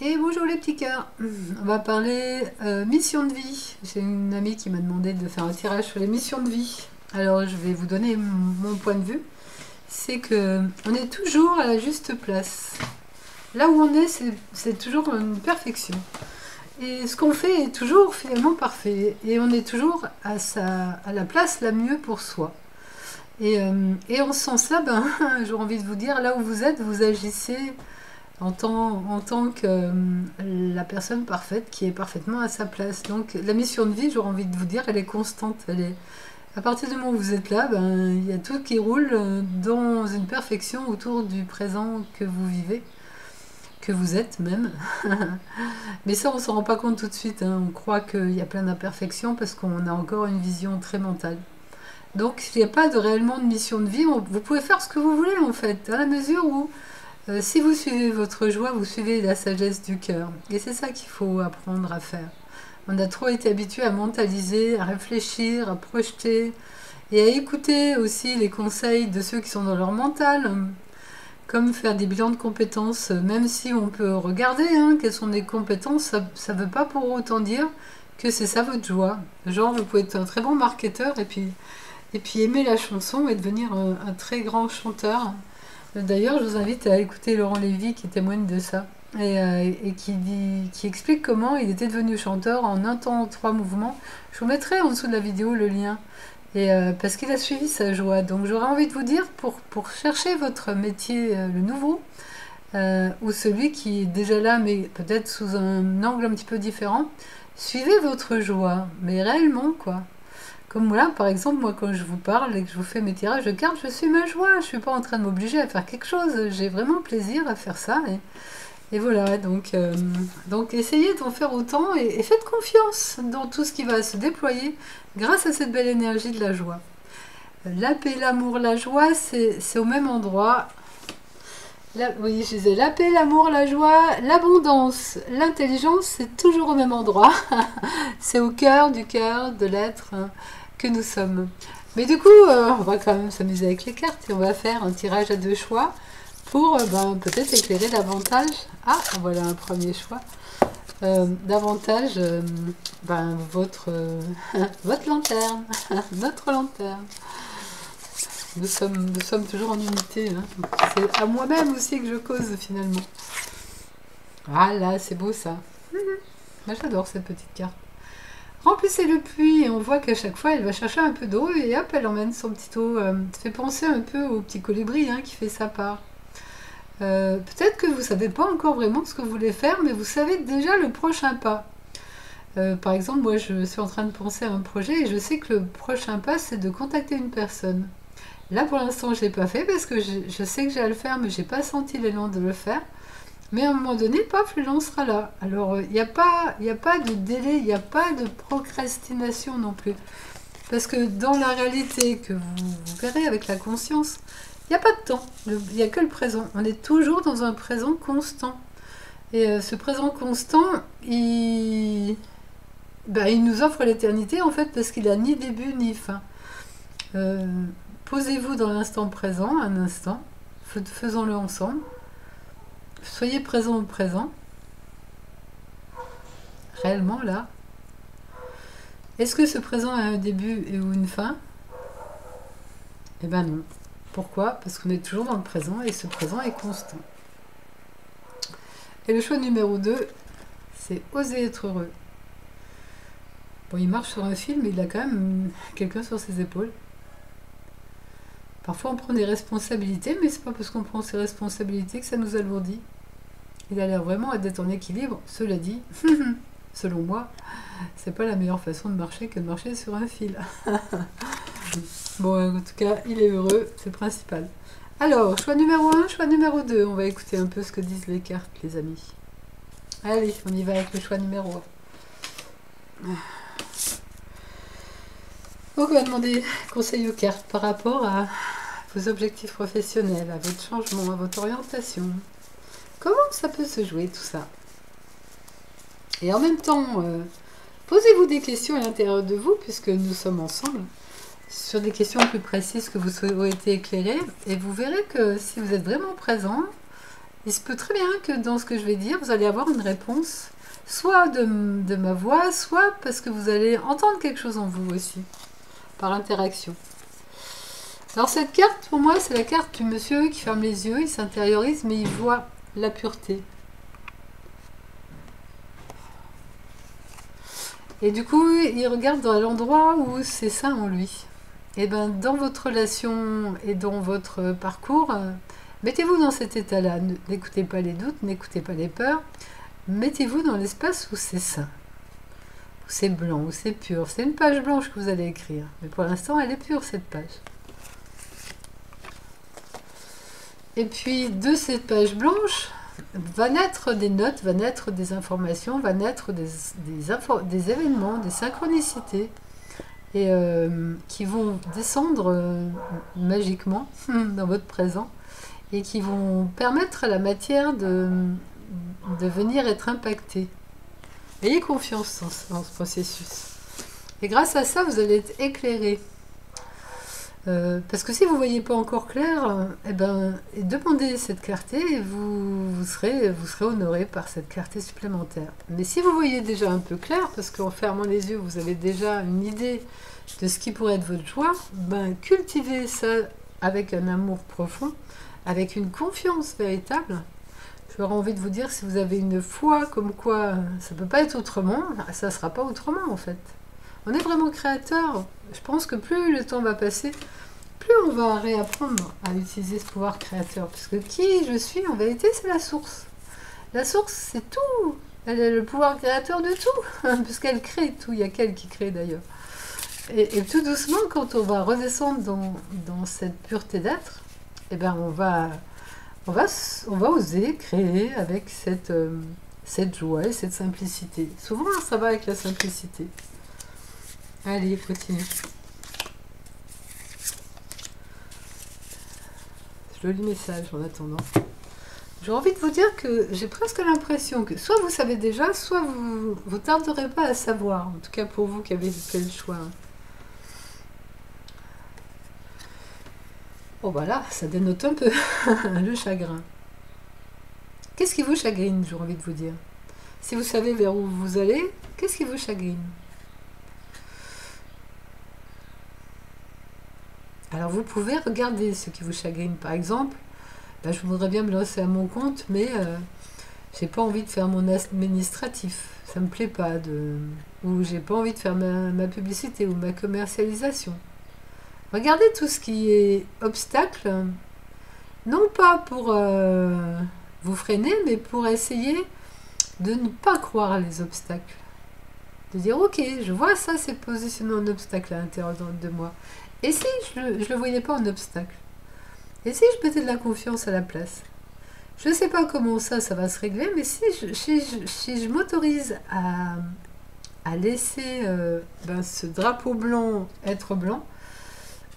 Et bonjour les petits cœurs, on va parler mission de vie. J'ai une amie qui m'a demandé de faire un tirage sur les missions de vie. Alors je vais vous donner mon point de vue. C'est que on est toujours à la juste place. Là où on est, c'est toujours une perfection. Et ce qu'on fait est toujours finalement parfait. Et on est toujours à la place la mieux pour soi. Et en ce sens-là, ben, j'aurais envie de vous dire, là où vous êtes, vous agissez en tant que la personne parfaite qui est parfaitement à sa place. Donc la mission de vie, j'aurais envie de vous dire, elle est constante. À partir du moment où vous êtes là, ben, il y a tout qui roule dans une perfection autour du présent que vous vivez, que vous êtes même. Mais ça, on ne s'en rend pas compte tout de suite. Hein. On croit qu'il y a plein d'imperfections parce qu'on a encore une vision très mentale. Donc il n'y a pas réellement de mission de vie. Vous pouvez faire ce que vous voulez en fait, à la mesure où si vous suivez votre joie, vous suivez la sagesse du cœur. Et c'est ça qu'il faut apprendre à faire. On a trop été habitué à mentaliser, à réfléchir, à projeter et à écouter aussi les conseils de ceux qui sont dans leur mental, comme faire des bilans de compétences, même si on peut regarder quelles sont les compétences, ça ne veut pas pour autant dire que c'est ça votre joie. Genre, vous pouvez être un très bon marketeur et puis aimer la chanson et devenir un très grand chanteur. D'ailleurs, je vous invite à écouter Laurent Lévy qui témoigne de ça et qui explique comment il était devenu chanteur en un temps, 3 mouvements. Je vous mettrai en dessous de la vidéo le lien. Parce qu'il a suivi sa joie. Donc j'aurais envie de vous dire, pour chercher votre métier, le nouveau, ou celui qui est déjà là, mais peut-être sous un angle un petit peu différent, suivez votre joie, mais réellement quoi. Comme là, par exemple, moi quand je vous parle et que je vous fais mes tirages de cartes, je suis ma joie, je suis pas en train de m'obliger à faire quelque chose, j'ai vraiment plaisir à faire ça. Et voilà, donc essayez d'en faire autant et faites confiance dans tout ce qui va se déployer grâce à cette belle énergie de la joie. La paix, l'amour, la joie, c'est au même endroit. Oui, je disais la paix, l'amour, la joie, l'abondance, l'intelligence, c'est toujours au même endroit. C'est au cœur du cœur de l'être que nous sommes. Mais du coup, on va quand même s'amuser avec les cartes et on va faire un tirage à 2 choix pour peut-être éclairer davantage. Ah, voilà un premier choix. Davantage votre lanterne, notre lanterne. Nous sommes toujours en unité. Hein. C'est à moi-même aussi que je cause finalement. Ah là, c'est beau ça. Moi j'adore cette petite carte. Remplissez le puits et on voit qu'à chaque fois elle va chercher un peu d'eau et hop, elle emmène son petit eau. Ça fait penser un peu au petit colibri qui fait sa part. Peut-être que vous ne savez pas encore vraiment ce que vous voulez faire, mais vous savez déjà le prochain pas. Par exemple, moi je suis en train de penser à un projet et je sais que le prochain pas c'est de contacter une personne. Là pour l'instant je ne l'ai pas fait parce que je sais que j'ai à le faire mais je n'ai pas senti l'élan de le faire. Mais à un moment donné, paf, l'élan sera là. Alors il n'y a pas de délai, il n'y a pas de procrastination non plus. Parce que dans la réalité que vous verrez avec la conscience, il n'y a pas de temps, il n'y a que le présent. On est toujours dans un présent constant. Et ce présent constant, il nous offre l'éternité en fait parce qu'il n'a ni début ni fin. Posez-vous dans l'instant présent, un instant, faisons-le ensemble. Soyez présent au présent. Réellement là. Est-ce que ce présent a un début ou une fin? Eh ben non. Pourquoi? Parce qu'on est toujours dans le présent et ce présent est constant. Et le choix numéro 2, c'est oser être heureux. Bon, il marche sur un fil, mais il a quand même quelqu'un sur ses épaules. Parfois, on prend des responsabilités, mais c'est pas parce qu'on prend ses responsabilités que ça nous alourdit. Il a l'air vraiment d'être en équilibre. Cela dit, selon moi, c'est pas la meilleure façon de marcher que de marcher sur un fil. Bon, en tout cas, il est heureux, c'est le principal. Alors, choix numéro 1, choix numéro 2. On va écouter un peu ce que disent les cartes, les amis. Allez, on y va avec le choix numéro 1. Donc, on va demander conseil aux cartes par rapport à vos objectifs professionnels, à votre changement, à votre orientation. Comment ça peut se jouer tout ça? Et en même temps, posez-vous des questions à l'intérieur de vous, puisque nous sommes ensemble, sur des questions plus précises que vous souhaitez éclairer, et vous verrez que si vous êtes vraiment présent, il se peut très bien que dans ce que je vais dire, vous allez avoir une réponse, soit de ma voix, soit parce que vous allez entendre quelque chose en vous aussi, par interaction. Alors cette carte, pour moi, c'est la carte du monsieur qui ferme les yeux, il s'intériorise, mais il voit la pureté. Et du coup, il regarde dans l'endroit où c'est ça en lui. Et bien, dans votre relation et dans votre parcours, mettez-vous dans cet état-là. N'écoutez pas les doutes, n'écoutez pas les peurs. Mettez-vous dans l'espace où c'est ça. Où c'est blanc, où c'est pur. C'est une page blanche que vous allez écrire. Mais pour l'instant, elle est pure, cette page. Et puis, de cette page blanche, va naître des notes, va naître des informations, va naître des événements, des synchronicités, et qui vont descendre magiquement dans votre présent, et qui vont permettre à la matière de venir être impactée. Ayez confiance dans ce processus. Et grâce à ça, vous allez être éclairé. Parce que si vous ne voyez pas encore clair, demandez cette clarté et vous serez honoré par cette clarté supplémentaire. Mais si vous voyez déjà un peu clair, parce qu'en fermant les yeux, vous avez déjà une idée de ce qui pourrait être votre joie, cultivez ça avec un amour profond, avec une confiance véritable. J'aurais envie de vous dire, si vous avez une foi comme quoi ça ne peut pas être autrement, ça ne sera pas autrement en fait. On est vraiment créateur. Je pense que plus le temps va passer, plus on va réapprendre à utiliser ce pouvoir créateur. Parce que qui je suis, en vérité, c'est la source. La source, c'est tout. Elle est le pouvoir créateur de tout. Puisqu'elle crée tout. Il n'y a qu'elle qui crée d'ailleurs. Et tout doucement, quand on va redescendre dans cette pureté d'être, on va oser créer avec cette joie et cette simplicité. Souvent, ça va avec la simplicité. Allez, continue. Joli message en attendant. J'ai envie de vous dire que j'ai presque l'impression que soit vous savez déjà, soit vous ne tarderez pas à savoir. En tout cas pour vous qui avez fait le choix. Oh voilà, ça dénote un peu le chagrin. Qu'est-ce qui vous chagrine, j'ai envie de vous dire? Si vous savez vers où vous allez, qu'est-ce qui vous chagrine? Alors vous pouvez regarder ce qui vous chagrine. Par exemple, je voudrais bien me lancer à mon compte, mais j'ai pas envie de faire mon administratif. Ça me plaît pas. Ou j'ai pas envie de faire ma publicité ou ma commercialisation. Regardez tout ce qui est obstacle, non pas pour vous freiner, mais pour essayer de ne pas croire les obstacles. De dire, ok, je vois ça, c'est positionné en obstacle à l'intérieur de moi. Et si je ne le voyais pas en obstacle? Et si je mettais de la confiance à la place? Je ne sais pas comment ça va se régler, mais si je m'autorise à laisser ce drapeau blanc être blanc,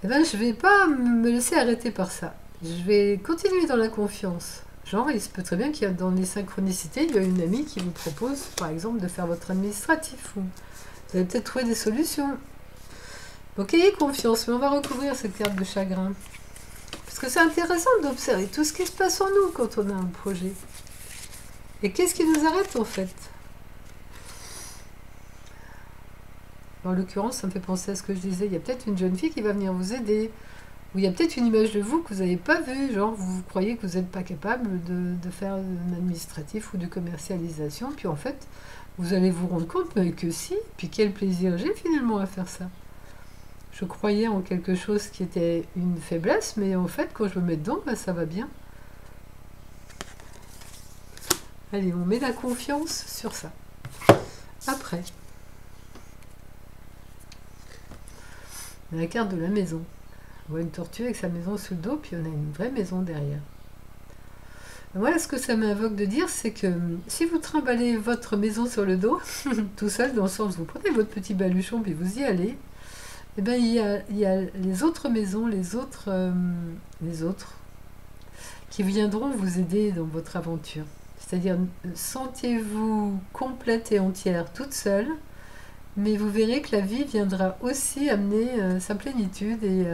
je ne vais pas me laisser arrêter par ça. Je vais continuer dans la confiance. Genre, il se peut très bien qu'il y a dans les synchronicités, il y a une amie qui vous propose, par exemple, de faire votre administratif. Ou vous allez peut-être trouver des solutions. Donc ayez confiance, mais on va recouvrir cette carte de chagrin. Parce que c'est intéressant d'observer tout ce qui se passe en nous quand on a un projet. Et qu'est-ce qui nous arrête en fait? En l'occurrence, ça me fait penser à ce que je disais. Il y a peut-être une jeune fille qui va venir vous aider. Ou il y a peut-être une image de vous que vous n'avez pas vue. Genre, vous croyez que vous n'êtes pas capable de faire un administratif ou de commercialisation. Puis en fait, vous allez vous rendre compte que si. Puis quel plaisir j'ai finalement à faire ça. Je croyais en quelque chose qui était une faiblesse, mais en fait, quand je me mets dedans, ça va bien. Allez, on met la confiance sur ça. Après, la carte de la maison. On voit une tortue avec sa maison sous le dos, puis on a une vraie maison derrière. Voilà ce que ça m'invoque de dire, c'est que si vous trimballez votre maison sur le dos, tout seul, dans le sens où vous prenez votre petit baluchon, puis vous y allez, il y a les autres maisons, les autres qui viendront vous aider dans votre aventure. C'est-à-dire, sentez-vous complète et entière toute seule, mais vous verrez que la vie viendra aussi amener sa plénitude et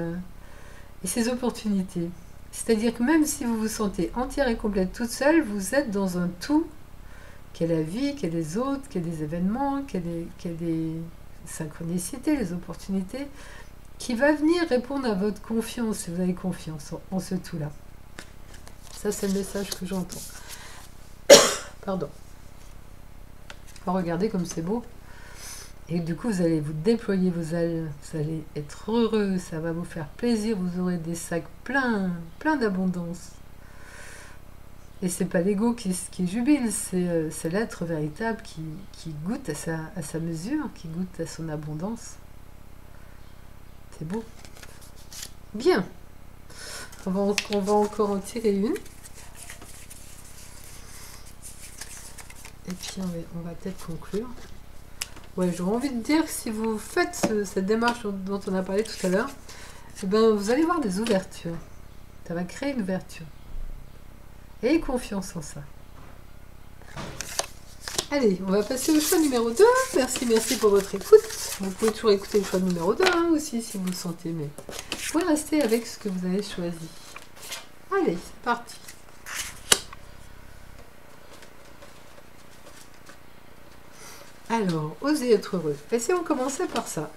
ses opportunités. C'est-à-dire que même si vous vous sentez entière et complète toute seule, vous êtes dans un tout, qu'est la vie, qu'est les autres, qu'est les événements, qu'est les synchronicités, les opportunités, qui va venir répondre à votre confiance, si vous avez confiance en ce tout-là. Ça, c'est le message que j'entends. Pardon. Regardez comme c'est beau. Et du coup, vous allez vous déployer vos ailes, vous allez être heureux, ça va vous faire plaisir, vous aurez des sacs pleins d'abondance. Et c'est pas l'ego qui jubile, c'est l'être véritable qui goûte à sa mesure, qui goûte à son abondance. C'est beau. Bien. On va encore en tirer une. Et puis on va peut-être conclure. Ouais, j'aurais envie de dire que si vous faites cette démarche dont on a parlé tout à l'heure, eh ben, vous allez voir des ouvertures. Ça va créer une ouverture. Ayez confiance en ça. Allez, on va passer au choix numéro 2. Merci pour votre écoute. Vous pouvez toujours écouter le choix numéro 2 aussi si vous le sentez, mais vous pouvez rester avec ce que vous avez choisi. Allez, c'est parti. Alors, oser être heureux. Et si on commençait par ça?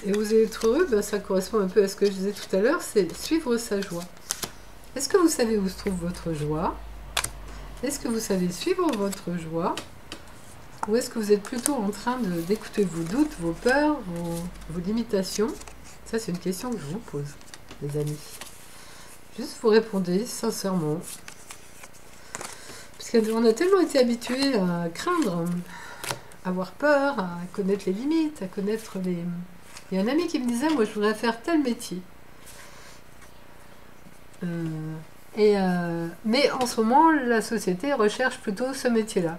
Et oser être heureux, ben, ça correspond un peu à ce que je disais tout à l'heure, c'est suivre sa joie. Est-ce que vous savez où se trouve votre joie? Est-ce que vous savez suivre votre joie? Ou est-ce que vous êtes plutôt en train d'écouter vos doutes, vos peurs, vos limitations? Ça, c'est une question que je vous pose, les amis. Juste vous répondez sincèrement. Parce qu'on a tellement été habitués à craindre, à avoir peur, à connaître les limites, à connaître les... Il y a un ami qui me disait, moi je voudrais faire tel métier. Mais en ce moment, la société recherche plutôt ce métier-là.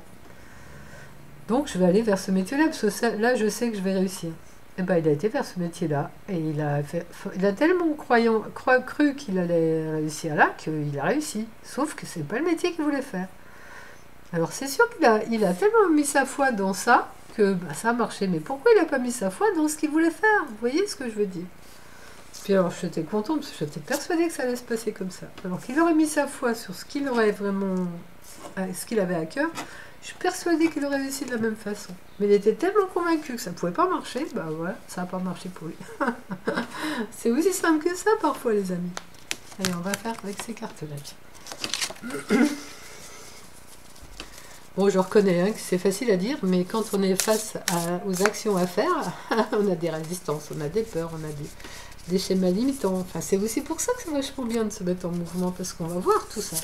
Donc je vais aller vers ce métier-là, parce que ça, là je sais que je vais réussir. Et ben, il a été vers ce métier-là, et il a tellement cru qu'il allait réussir là, qu'il a réussi. Sauf que c'est pas le métier qu'il voulait faire. Alors c'est sûr qu'il a tellement mis sa foi dans ça, que bah, ça a marché. Mais pourquoi il n'a pas mis sa foi dans ce qu'il voulait faire? Vous voyez ce que je veux dire? Puis alors j'étais contente, parce que j'étais persuadée que ça allait se passer comme ça. Alors qu'il aurait mis sa foi sur ce qu'il aurait vraiment, ce qu'il avait à cœur, je suis persuadée qu'il aurait réussi de la même façon. Mais il était tellement convaincu que ça ne pouvait pas marcher, bah voilà, ça n'a pas marché pour lui. C'est aussi simple que ça parfois, les amis. Allez, on va faire avec ces cartes-là. Bon, je reconnais hein, que c'est facile à dire, mais quand on est face aux actions à faire, on a des résistances, on a des peurs, on a des schémas limitants. Enfin, c'est aussi pour ça que c'est vachement bien de se mettre en mouvement, parce qu'on va voir tout ça.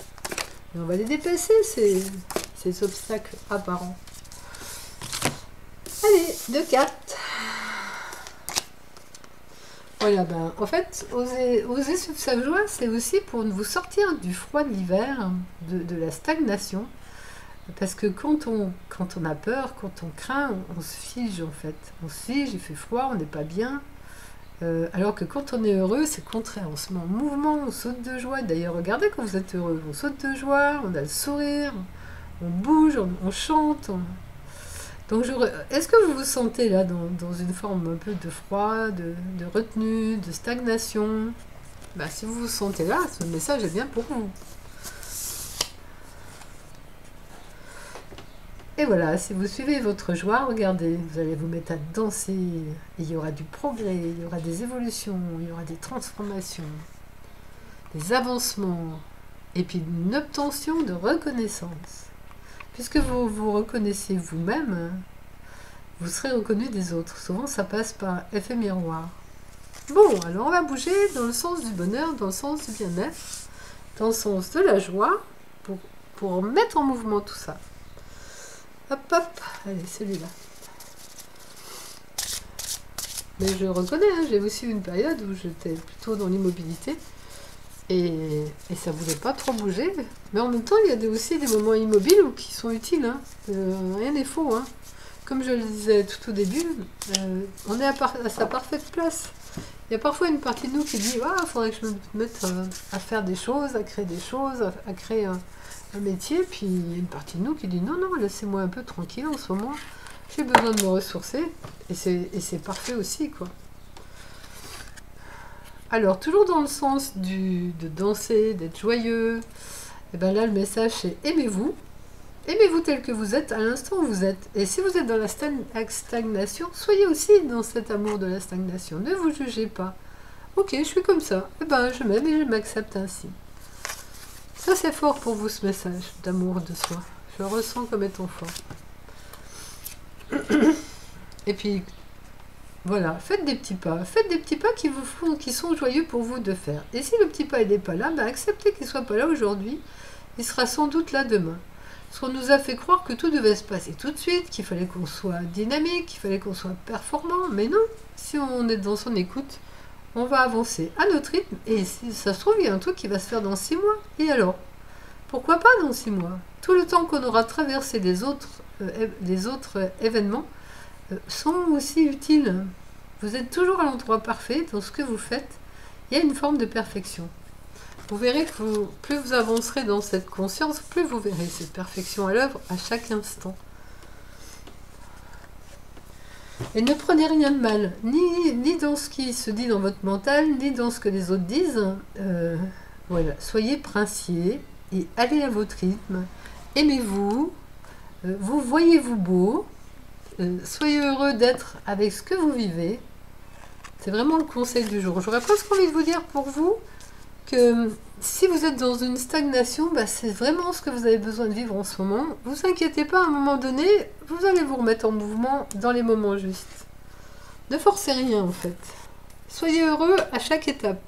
Et on va les dépasser, ces obstacles apparents. Allez, 2 cartes. Voilà, ben, en fait, oser suivre sa joie, c'est aussi pour vous sortir du froid de l'hiver, de la stagnation. Parce que quand on a peur, quand on craint, on se fige en fait. On se fige, il fait froid, on n'est pas bien. Alors que quand on est heureux, c'est le contraire. On se met en mouvement, on saute de joie. D'ailleurs, regardez quand vous êtes heureux. On saute de joie, on a le sourire, on bouge, on chante. Donc, est-ce que vous vous sentez là dans une forme un peu de froid, de retenue, de stagnation? Bah, si vous vous sentez là, ce message est bien pour vous. Et voilà, si vous suivez votre joie, regardez, vous allez vous mettre à danser, il y aura du progrès, il y aura des évolutions, il y aura des transformations, des avancements, et puis une obtention de reconnaissance. Puisque vous vous reconnaissez vous-même, vous serez reconnu des autres. Souvent, ça passe par effet miroir. Bon, alors on va bouger dans le sens du bonheur, dans le sens du bien-être, dans le sens de la joie, pour mettre en mouvement tout ça. Hop, hop, allez, celui-là. Mais je reconnais, hein, j'ai aussi eu une période où j'étais plutôt dans l'immobilité et ça ne voulait pas trop bouger. Mais en même temps, il y a aussi des moments immobiles qui sont utiles. Hein. Rien n'est faux. Hein. Comme je le disais tout au début, on est à sa parfaite place. Il y a parfois une partie de nous qui dit « Ah, il faudrait que je me mette à faire des choses, à créer des choses, à créer un métier. » Puis il y a une partie de nous qui dit « Non, non, laissez-moi un peu tranquille en ce moment. J'ai besoin de me ressourcer. » Et c'est parfait aussi, quoi. Alors, toujours dans le sens de danser, d'être joyeux, et bien là, le message c'est aimez-vous. Aimez-vous tel que vous êtes à l'instant où vous êtes. Et si vous êtes dans la stagnation, soyez aussi dans cet amour de la stagnation. Ne vous jugez pas. Ok, je suis comme ça. Eh ben, je m'aime et je m'accepte ainsi. Ça, c'est fort pour vous, ce message d'amour de soi. Je le ressens comme étant fort. Et puis, voilà, faites des petits pas. Faites des petits pas qui vous font, qui sont joyeux pour vous de faire. Et si le petit pas n'est pas là, ben acceptez qu'il ne soit pas là aujourd'hui. Il sera sans doute là demain. Parce qu'on nous a fait croire que tout devait se passer tout de suite, qu'il fallait qu'on soit dynamique, qu'il fallait qu'on soit performant. Mais non, si on est dans son écoute, on va avancer à notre rythme. Et si ça se trouve, il y a un truc qui va se faire dans 6 mois. Et alors? Pourquoi pas dans 6 mois? Tout le temps qu'on aura traversé les autres événements sont aussi utiles. Vous êtes toujours à l'endroit parfait dans ce que vous faites. Il y a une forme de perfection. Vous verrez que plus vous avancerez dans cette conscience, plus vous verrez cette perfection à l'œuvre à chaque instant. Et ne prenez rien de mal, ni dans ce qui se dit dans votre mental, ni dans ce que les autres disent. Voilà, soyez princiers et allez à votre rythme. Aimez-vous, vous voyez-vous beau, soyez heureux d'être avec ce que vous vivez. C'est vraiment le conseil du jour. J'aurais presque envie de vous dire pour vous que si vous êtes dans une stagnation, bah c'est vraiment ce que vous avez besoin de vivre en ce moment. Ne vous inquiétez pas, à un moment donné, vous allez vous remettre en mouvement dans les moments justes. Ne forcez rien en fait. Soyez heureux à chaque étape.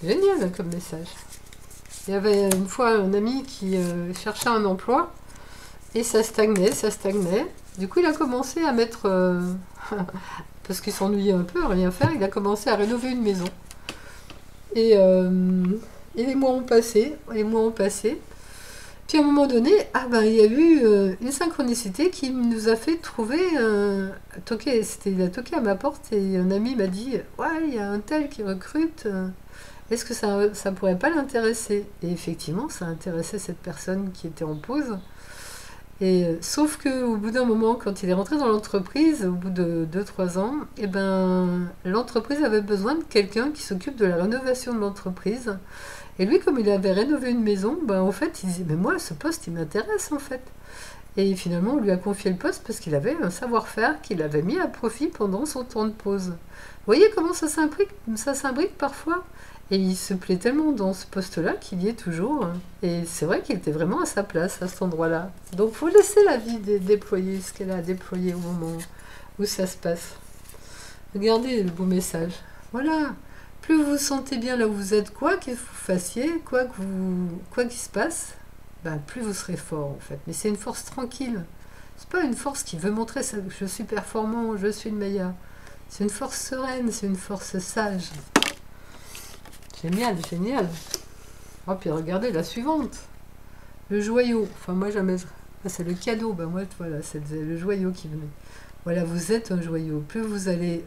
Génial hein, comme message. Il y avait une fois un ami qui cherchait un emploi et ça stagnait. Du coup, il a commencé à mettre, parce qu'il s'ennuyait un peu à rien faire, il a commencé à rénover une maison. Et les mois ont passé, Puis à un moment donné, il y a eu une synchronicité qui nous a fait trouver il a toqué à ma porte et un ami m'a dit ouais, il y a un tel qui recrute, est-ce que ça pourrait pas l'intéresser? Et effectivement, ça intéressait cette personne qui était en pause. Et sauf qu'au bout d'un moment, quand il est rentré dans l'entreprise, au bout de 2-3 ans, l'entreprise avait besoin de quelqu'un qui s'occupe de la rénovation de l'entreprise. Et lui, comme il avait rénové une maison, en fait, il disait, mais moi, ce poste, il m'intéresse, en fait. Et finalement, on lui a confié le poste parce qu'il avait un savoir-faire qu'il avait mis à profit pendant son temps de pause. Vous voyez comment ça s'imbrique parfois? Et il se plaît tellement dans ce poste-là qu'il y est toujours. Et c'est vrai qu'il était vraiment à sa place, à cet endroit-là. Donc, il faut laisser la vie déployer ce qu'elle a à déployer au moment où ça se passe. Regardez le beau message. Voilà. Plus vous vous sentez bien là où vous êtes, quoi que vous fassiez, quoi qu'il se passe, plus vous serez fort, en fait. Mais c'est une force tranquille. C'est pas une force qui veut montrer ça, que je suis performant, je suis le meilleur. C'est une force sereine, c'est une force sage. Génial, génial. Oh, puis regardez la suivante. Le joyau. Enfin, moi, jamais. C'est le cadeau. Moi, voilà, c'est le joyau qui venait. Voilà, vous êtes un joyau. Plus vous allez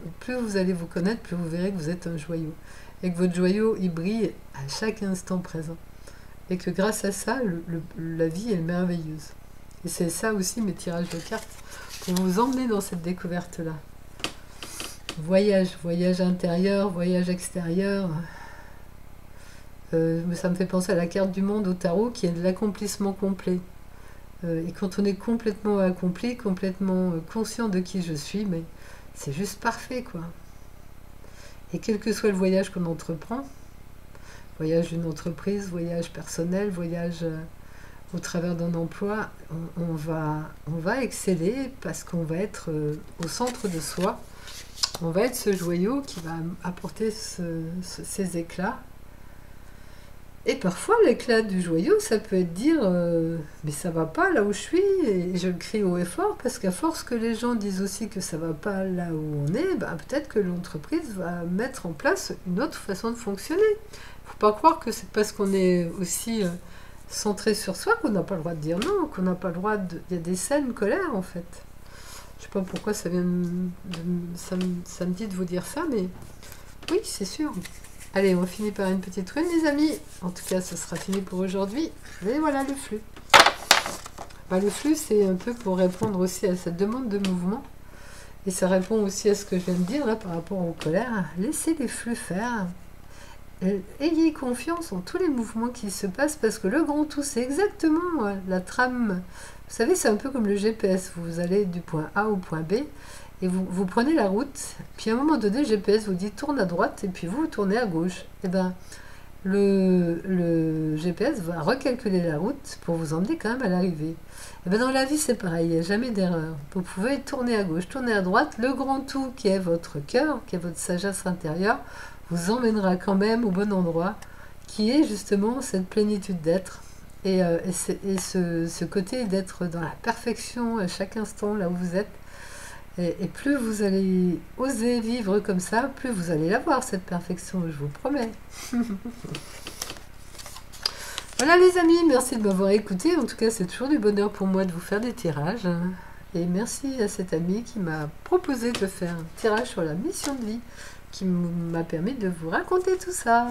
vous connaître, plus vous verrez que vous êtes un joyau. Et que votre joyau, il brille à chaque instant présent. Et que grâce à ça, la vie est merveilleuse. Et c'est ça aussi mes tirages de cartes, pour vous emmener dans cette découverte-là. Voyage intérieur, voyage extérieur. Ça me fait penser à la carte du monde au tarot qui est de l'accomplissement complet. Et quand on est complètement accompli, complètement conscient de qui je suis, mais c'est juste parfait, quoi. Et quel que soit le voyage qu'on entreprend, voyage d'une entreprise, voyage personnel, voyage au travers d'un emploi, on va exceller parce qu'on va être au centre de soi. On va être ce joyau qui va apporter ces éclats. Et parfois, l'éclat du joyau, ça peut être dire mais ça va pas là où je suis, et je le crie haut et fort, parce qu'à force que les gens disent aussi que ça va pas là où on est, peut-être que l'entreprise va mettre en place une autre façon de fonctionner. Faut pas croire que c'est parce qu'on est aussi centré sur soi qu'on n'a pas le droit de dire non, qu'on n'a pas le droit de... Il y a des scènes colère, en fait. Je sais pas pourquoi ça me dit de vous dire ça, mais oui, c'est sûr. Allez, on finit par une petite rune, les amis. En tout cas, ce sera fini pour aujourd'hui. Et voilà le flux. Le flux, c'est un peu pour répondre aussi à cette demande de mouvement. Et ça répond aussi à ce que je viens de dire là par rapport aux colères. Laissez les flux faire. Ayez confiance en tous les mouvements qui se passent parce que le grand tout, c'est exactement la trame. Vous savez, c'est un peu comme le GPS. Vous allez du point A au point B et vous prenez la route. Puis à un moment donné, le GPS vous dit tourne à droite et puis vous tournez à gauche. Et ben, le GPS va recalculer la route pour vous emmener quand même à l'arrivée. Et ben dans la vie, c'est pareil, il n'y a jamais d'erreur. Vous pouvez tourner à gauche, tourner à droite. Le grand tout qui est votre cœur, qui est votre sagesse intérieure, vous emmènera quand même au bon endroit, qui est justement cette plénitude d'être. Et ce côté d'être dans la perfection à chaque instant, là où vous êtes. Et plus vous allez oser vivre comme ça, plus vous allez l'avoir, cette perfection, je vous promets. Voilà les amis, merci de m'avoir écouté. En tout cas, c'est toujours du bonheur pour moi de vous faire des tirages. Et merci à cet ami qui m'a proposé de faire un tirage sur la mission de vie, qui m'a permis de vous raconter tout ça.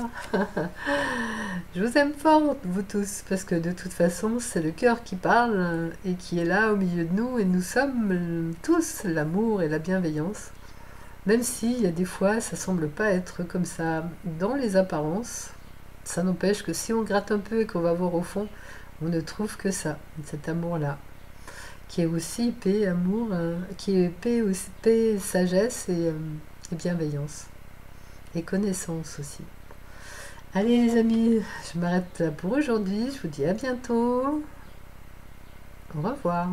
Je vous aime fort, vous tous, parce que de toute façon, c'est le cœur qui parle et qui est là au milieu de nous, et nous sommes tous l'amour et la bienveillance. Même s'il y a des fois, ça semble pas être comme ça dans les apparences, ça n'empêche que si on gratte un peu et qu'on va voir au fond, on ne trouve que ça, cet amour-là, qui est aussi paix, amour, qui est paix, aussi, paix, sagesse et bienveillance. Et connaissance aussi. Allez les amis, je m'arrête là pour aujourd'hui. Je vous dis à bientôt. Au revoir.